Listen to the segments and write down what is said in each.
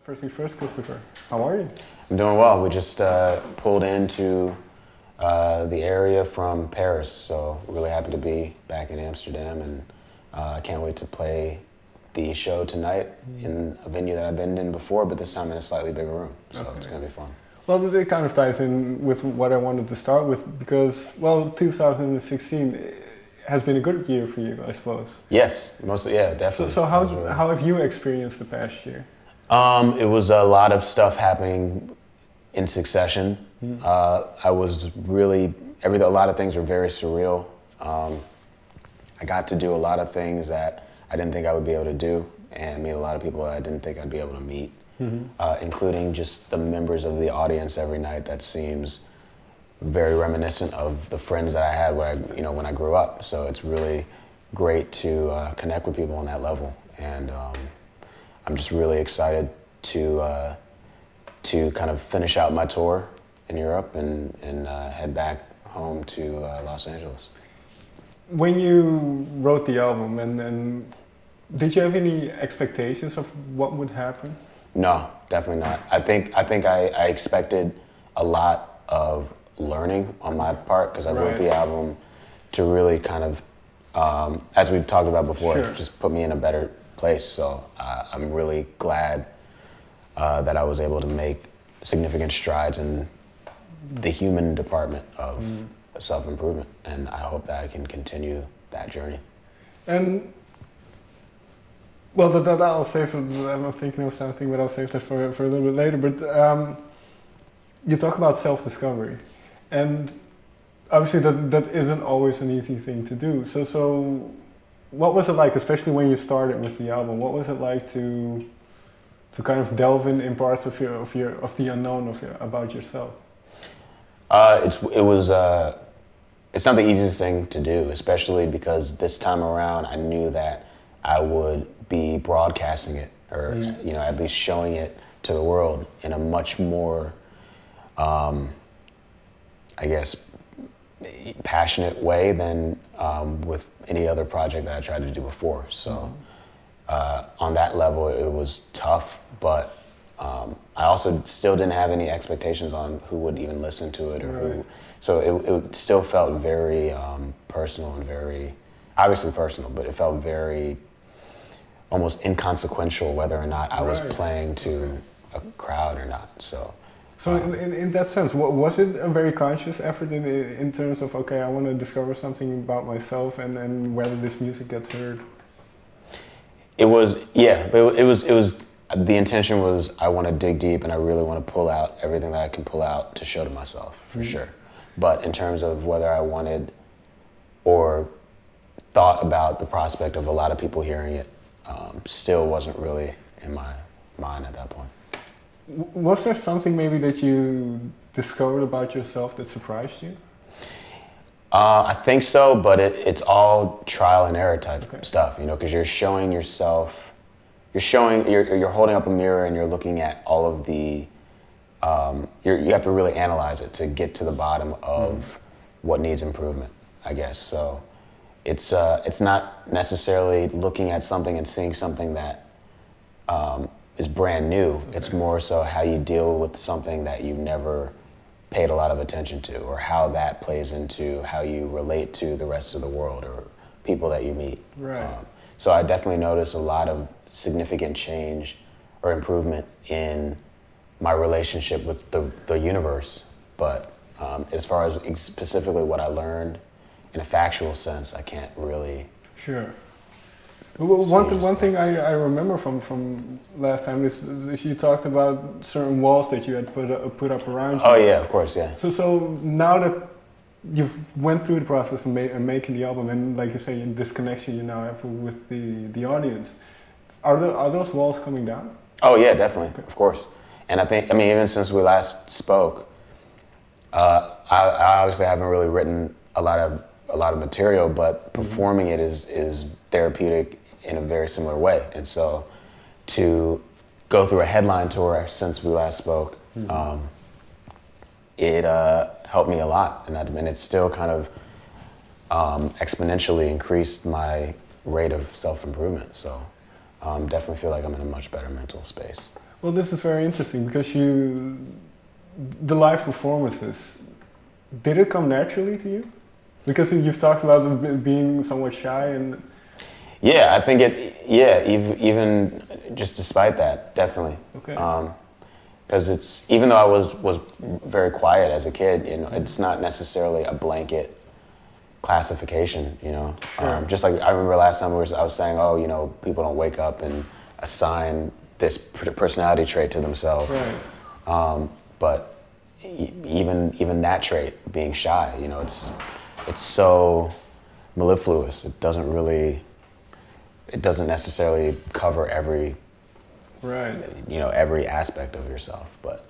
First things first, Christopher. How are you? I'm doing well. We just pulled into the area from Paris, so really happy to be back in Amsterdam, and I can't wait to play the show tonight in a venue that I've been in before, but this time in a slightly bigger room, so It's going to be fun. Well, it kind of ties in with what I wanted to start with because, well, 2016 has been a good year for you, I suppose. Yes, mostly, yeah, definitely. So how have you experienced the past year? It was a lot of stuff happening in succession. I was really, a lot of things were very surreal. I got to do a lot of things that I didn't think I would be able to do and meet a lot of people I didn't think I'd be able to meet, including just the members of the audience every night. That seems very reminiscent of the friends that I had when I grew up. So it's really great to connect with people on that level. And I'm just really excited to kind of finish out my tour in Europe and head back home to Los Angeles. When you wrote the album, and did you have any expectations of what would happen? No, definitely not. I think I expected a lot of learning on my part because I wrote the album to really kind of, as we've talked about before, just put me in a better place. So I'm really glad that I was able to make significant strides in the human department of self-improvement, and I hope that I can continue that journey. And well, that I'll save. I'm thinking of something, but I'll save that for a little bit later. But you talk about self-discovery, and obviously that isn't always an easy thing to do. So what was it like, especially when you started with the album? What was it like to kind of delve in parts of the unknown about yourself? It's not the easiest thing to do, especially because this time around I knew that I would be broadcasting it, or at least showing it to the world in a much more, I guess, passionate way than with any other project that I tried to do before. So on that level, it was tough, but I also still didn't have any expectations on who would even listen to it or who. So it still felt very personal and very, obviously personal, but it felt very almost inconsequential whether or not I was playing to a crowd or not. So in that sense, was it a very conscious effort in terms of, okay, I want to discover something about myself and whether this music gets heard? It was, yeah, but it was, the intention was I want to dig deep and I really want to pull out everything that I can pull out to show to myself, for sure. But in terms of whether I wanted or thought about the prospect of a lot of people hearing it, still wasn't really in my mind at that point. Was there something maybe that you discovered about yourself that surprised you? I think so, but it's all trial and error type stuff, because you're showing yourself, you're holding up a mirror and you're looking at all of the, you have to really analyze it to get to the bottom of what needs improvement, I guess. So it's not necessarily looking at something and seeing something that is brand new. It's more so how you deal with something that you never paid a lot of attention to, or how that plays into how you relate to the rest of the world or people that you meet. So I definitely noticed a lot of significant change or improvement in my relationship with the universe. But as far as specifically what I learned in a factual sense, I can't really. Sure. Well, one thing I remember from last time is you talked about certain walls that you had put up around you. Oh yeah, of course, yeah. So now that you've went through the process of making the album, and like you say, this connection you now have with the audience, are those walls coming down? Oh yeah, definitely, of course. And I mean, even since we last spoke, I obviously haven't really written a lot of material, but performing it is therapeutic in a very similar way. And so to go through a headline tour since we last spoke, it helped me a lot. And it's still kind of exponentially increased my rate of self-improvement. So definitely feel like I'm in a much better mental space. Well, this is very interesting because the live performances, did it come naturally to you? Because you've talked about being somewhat shy and... Yeah, I think even just despite that, definitely. Okay. Because even though I was very quiet as a kid, it's not necessarily a blanket classification, Sure. Just like I remember last time I was saying, people don't wake up and assign this personality trait to themselves. Right. But even that trait, being shy, it's so mellifluous. It doesn't necessarily cover every every aspect of yourself, but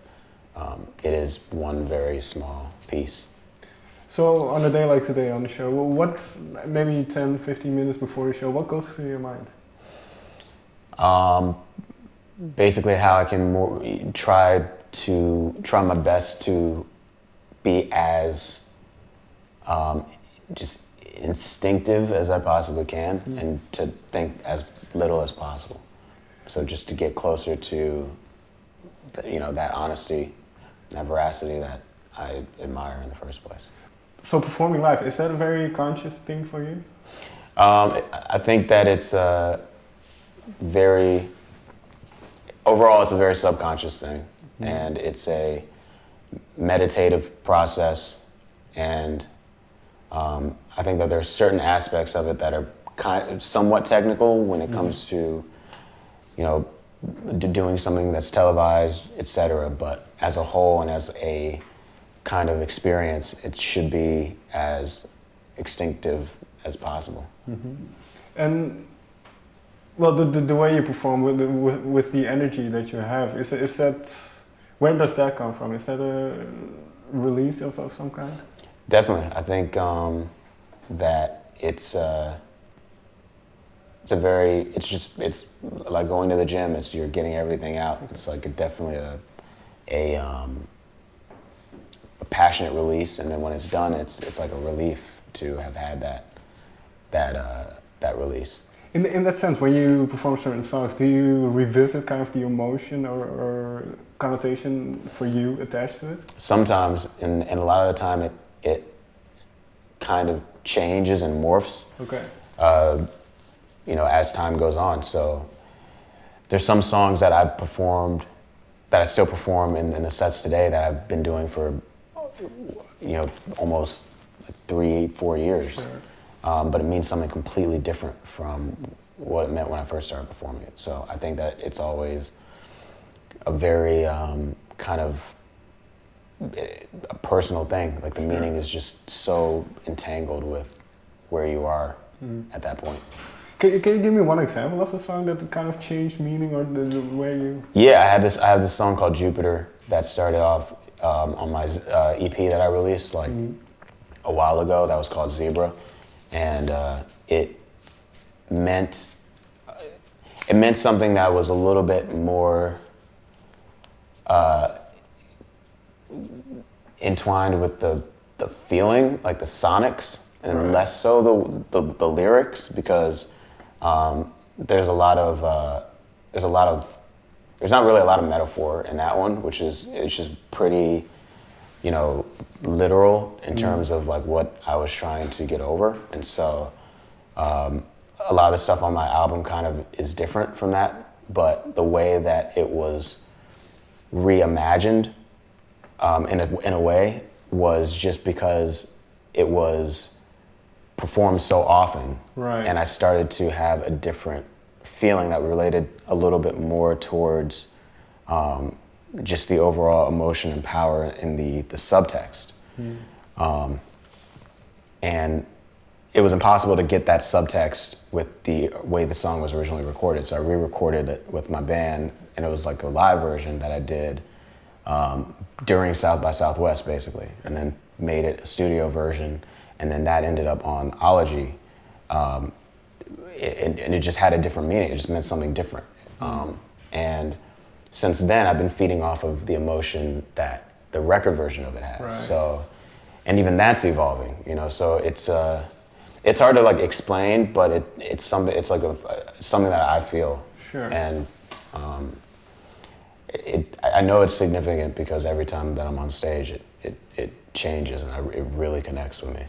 it is one very small piece. So on a day like today on the show, what, maybe 10, 15 minutes before the show, what goes through your mind? Basically how I can try my best to be as just instinctive as I possibly can, and to think as little as possible. So just to get closer to, that honesty, that veracity that I admire in the first place. So performing live, is that a very conscious thing for you? I think that it's overall it's a very subconscious thing, and it's a meditative process, and I think that there are certain aspects of it that are somewhat technical when it comes to, doing something that's televised, etc. But as a whole and as a kind of experience, it should be as instinctive as possible. Mm-hmm. And well, the way you perform with the energy that you have, is that, where does that come from? Is that a release of some kind? Definitely, I think that it's like going to the gym. You're getting everything out. It's like definitely a passionate release, and then when it's done, it's like a relief to have had that release. In that sense, when you perform certain songs, do you revisit kind of the emotion or connotation for you attached to it? Sometimes, and a lot of the time, it kind of changes and morphs. Okay. As time goes on. So there's some songs that I've performed, that I still perform in the sets today, that I've been doing for, almost 3-4 years. Sure. But it means something completely different from what it meant when I first started performing it. So I think that it's always a very kind of a personal thing. Like the meaning is just so entangled with where you are at that point. Can you give me one example of a song that kind of changed meaning, or the way you... Yeah, I have this song called Jupiter that started off on my EP that I released a while ago. That was called Zebra, and it meant something that was a little bit more entwined with the feeling, like the sonics, and less so the lyrics, because there's not really a lot of metaphor in that one, it's just pretty, literal in terms of like what I was trying to get over. And so a lot of the stuff on my album kind of is different from that, but the way that it was reimagined in a way was just because it was performed so often. Right. And I started to have a different feeling that related a little bit more towards just the overall emotion and power in the subtext. And it was impossible to get that subtext with the way the song was originally recorded. So I re-recorded it with my band, and it was like a live version that I did during South by Southwest, basically, and then made it a studio version, and then that ended up on Ology. And it just had a different meaning. It just meant something different. And since then, I've been feeding off of the emotion that the record version of it has. Right. So, and even that's evolving, So it's hard to like explain, but it's something. It's like something that I feel. Sure. And I know it's significant because every time that I'm on stage, it changes and it really connects with me.